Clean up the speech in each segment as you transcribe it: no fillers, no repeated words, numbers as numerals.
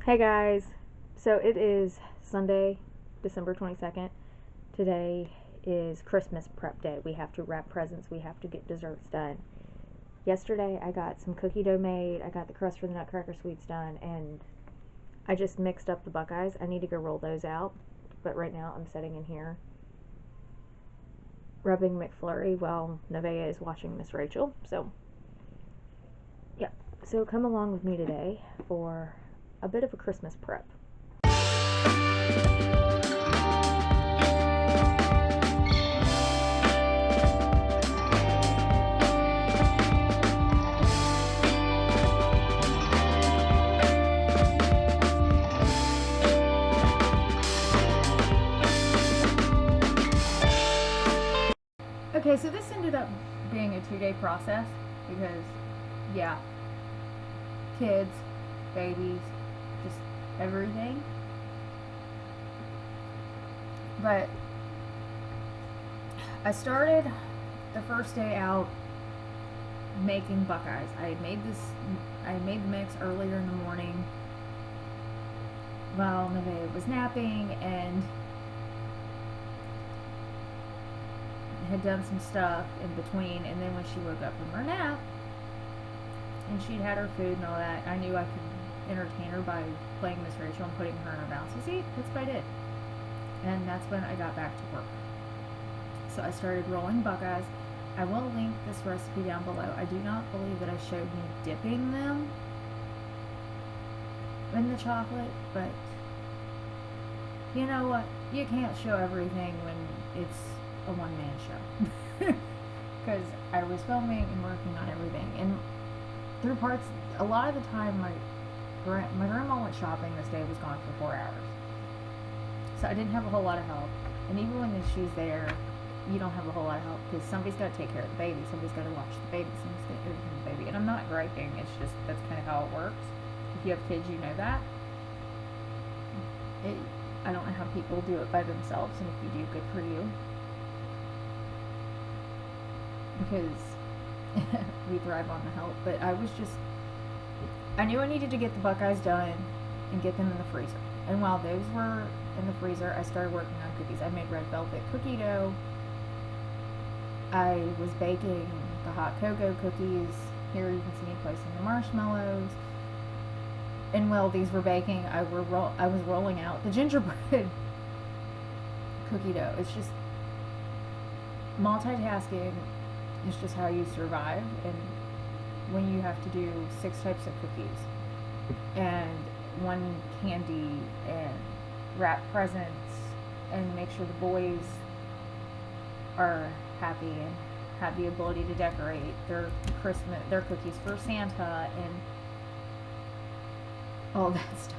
Hey guys, so it is Sunday, December 22nd. Today is Christmas prep day. We have to wrap presents, we have to get desserts done. Yesterday I got some cookie dough made, I got the crust for the Nutcracker Sweets done, and I just mixed up the Buckeyes. I need to go roll those out, but right now I'm sitting in here rubbing McFlurry while Nevaeh is watching Miss Rachel. So, yeah. So come along with me today for a bit of a Christmas prep. Okay, so this ended up being a 2-day process because, yeah, kids, babies, just everything. But I started the first day out making Buckeyes. I made the mix earlier in the morning while Nevaeh was napping and had done some stuff in between, and then when she woke up from her nap and she'd had her food and all that, I knew I could entertain her by playing Miss Rachel and putting her in her bouncy seat. That's what I did. And that's when I got back to work. So I started rolling Buckeyes. I will link this recipe down below. I do not believe that I showed me dipping them in the chocolate, but you know what? You can't show everything when it's a one-man show. Because I was filming and working on everything. And through parts, a lot of the time my grandma went shopping this day, was gone for 4 hours. So I didn't have a whole lot of help. And even when she's there, you don't have a whole lot of help because somebody's got to take care of the baby, somebody's got to watch the baby, somebody's got to take care of the baby. And I'm not griping, it's just that's kind of how it works. If you have kids, you know that. I don't know how people do it by themselves, and if you do, good for you. Because we thrive on the help. But I knew I needed to get the Buckeyes done and get them in the freezer. And while those were in the freezer, I started working on cookies. I made red velvet cookie dough. I was baking the hot cocoa cookies. Here you can see me placing the marshmallows. And while these were baking, I was rolling out the gingerbread cookie dough. It's just multitasking. It's just how you survive, and when you have to do 6 types of cookies and 1 candy and wrap presents and make sure the boys are happy and have the ability to decorate their cookies for Santa and all that stuff.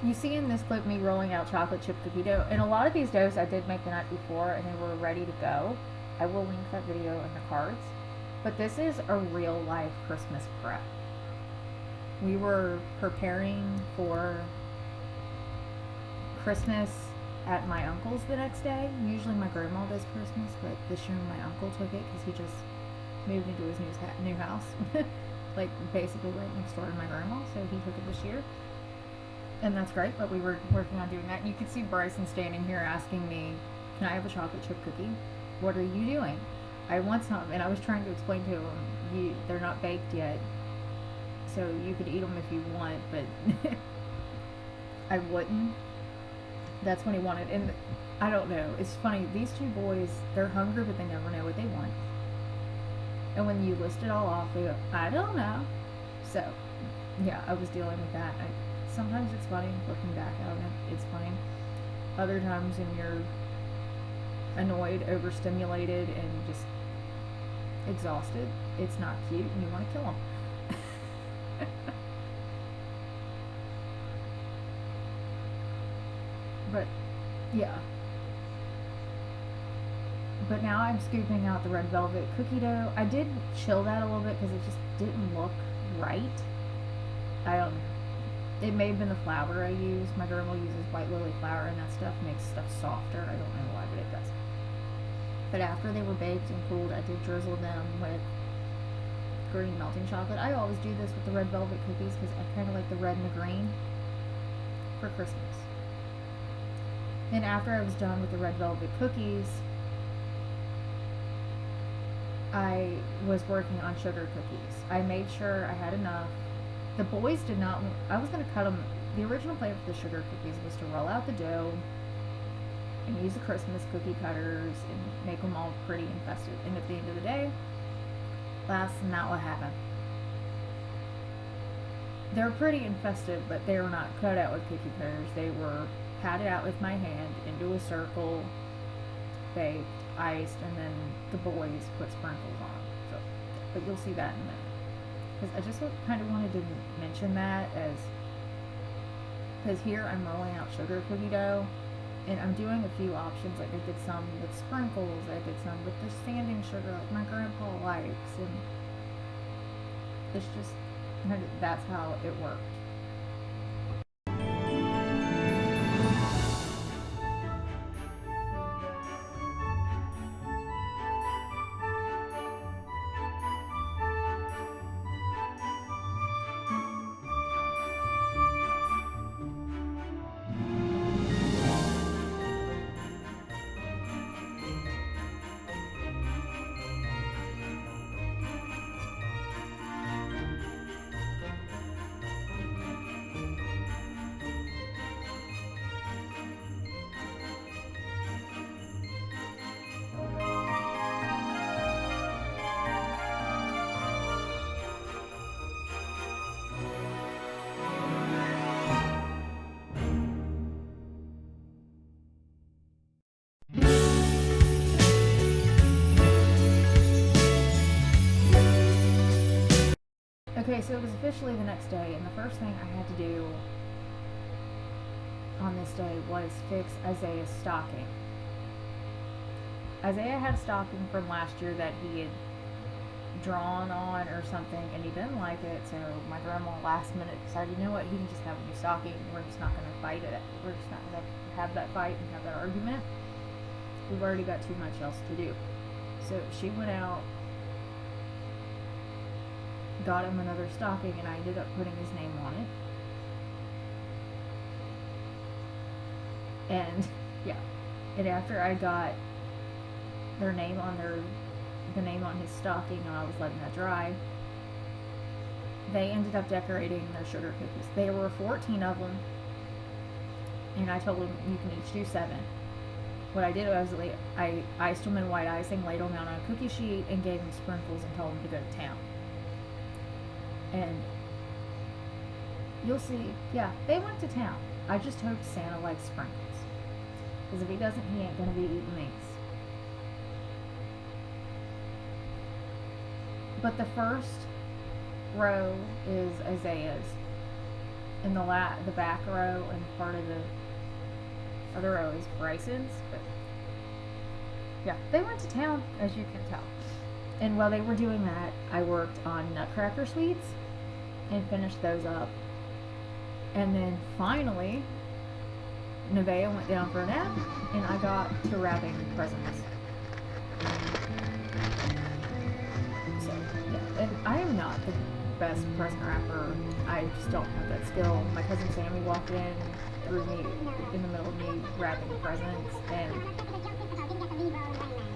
You see in this clip me rolling out chocolate chip cookie dough, and a lot of these doughs I did make the night before and they were ready to go. I will link that video in the cards. But this is a real life Christmas prep. We were preparing for Christmas at my uncle's the next day. Usually my grandma does Christmas, but this year my uncle took it because he just moved into his new house. Like basically right next door to my grandma, so he took it this year. And that's great, but we were working on doing that. And you can see Bryson standing here asking me, can I have a chocolate chip cookie? What are you doing? I want some, and I was trying to explain to him, they're not baked yet, so you could eat them if you want, but I wouldn't. That's what he wanted, and I don't know. It's funny, these two boys, they're hungry, but they never know what they want. And when you list it all off, they go, I don't know. So, yeah, I was dealing with that. Sometimes it's funny, looking back at it, it's funny. Other times when you're annoyed, overstimulated, and just exhausted, it's not cute, and you want to kill them. But, yeah. But now I'm scooping out the red velvet cookie dough. I did chill that a little bit because it just didn't look right. It may have been the flour I used. My grandma uses white lily flour, and that stuff makes stuff softer. I don't know why, but it does. But after they were baked and cooled, I did drizzle them with green melting chocolate. I always do this with the red velvet cookies because I kind of like the red and the green for Christmas. And after I was done with the red velvet cookies, I was working on sugar cookies. I made sure I had enough. The boys did not, I was going to cut them. The original plan for the sugar cookies was to roll out the dough and use the Christmas cookie cutters and make them all pretty and festive. And at the end of the day, that's not what happened. They're pretty and festive, but they were not cut out with cookie cutters. They were patted out with my hand into a circle, baked, iced, and then the boys put sprinkles on them. So, but you'll see that in a minute. Because I just kind of wanted to mention that because here I'm rolling out sugar cookie dough, and I'm doing a few options. Like I did some with sprinkles, I did some with the sanding sugar like my grandpa likes, and it's just, that's how it worked. Okay, so it was officially the next day, and the first thing I had to do on this day was fix Isaiah's stocking. Isaiah had a stocking from last year that he had drawn on or something, and he didn't like it, so my grandma last minute decided, you know what, he can just have a new stocking, we're just not going to fight it, we're just not going to have that fight and have that argument. We've already got too much else to do. So she went out, got him another stocking, and I ended up putting his name on it. And yeah, and after I got their name on the name on his stocking, and I was letting that dry, they ended up decorating their sugar cookies. There were 14 of them, and I told them you can each do 7. What I did was I iced them in white icing, laid them out on a cookie sheet, and gave them sprinkles and told them to go to town. And you'll see, yeah, they went to town. I just hope Santa likes sprinkles. Because if he doesn't, he ain't going to be eating these. But the first row is Isaiah's. in the back row and part of the other row is Bryson's. But yeah, they went to town, as you can tell. And while they were doing that, I worked on Nutcracker sweets and finished those up. And then finally, Nevaeh went down for a nap, and I got to wrapping presents. So, yeah, and I am not the best present wrapper. I just don't have that skill. My cousin Sammy walked in through me in the middle of me wrapping presents, and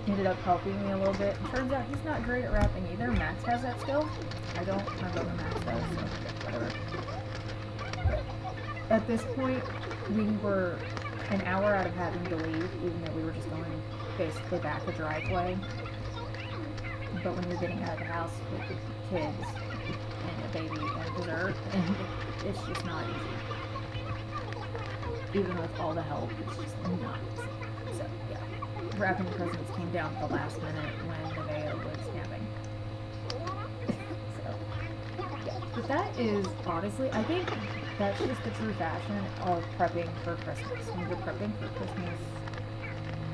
ended up helping me a little bit. It turns out he's not great at wrapping either. Max has that skill. I don't. My brother Max does, so whatever. But at this point, we were an hour out of having to leave, even though we were just going basically back the driveway. But when you're getting out of the house with the kids and a baby and dessert, and it's just not easy. Even with all the help, it's just not easy. So, yeah. Wrapping presents came down at the last minute when Nevaeh was napping. So, yeah. But that is, honestly, I think that's just the true fashion of prepping for Christmas. When you're prepping for Christmas,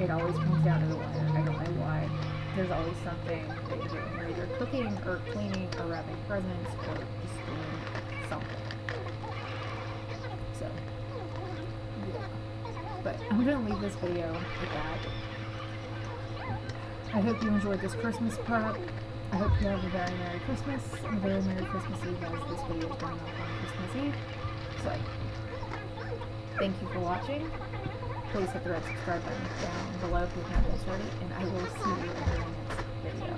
it always comes down to the weather. I don't know why. There's always something that you're doing. You're either cooking or cleaning or wrapping presents or just doing something. So, yeah. But I'm going to leave this video with that. I hope you enjoyed this Christmas prep. I hope you have a very Merry Christmas and a very Merry Christmas Eve as this video is going up on Christmas Eve. So, thank you for watching. Please hit the red subscribe button down below if you've not been started, and I will see you in the next video.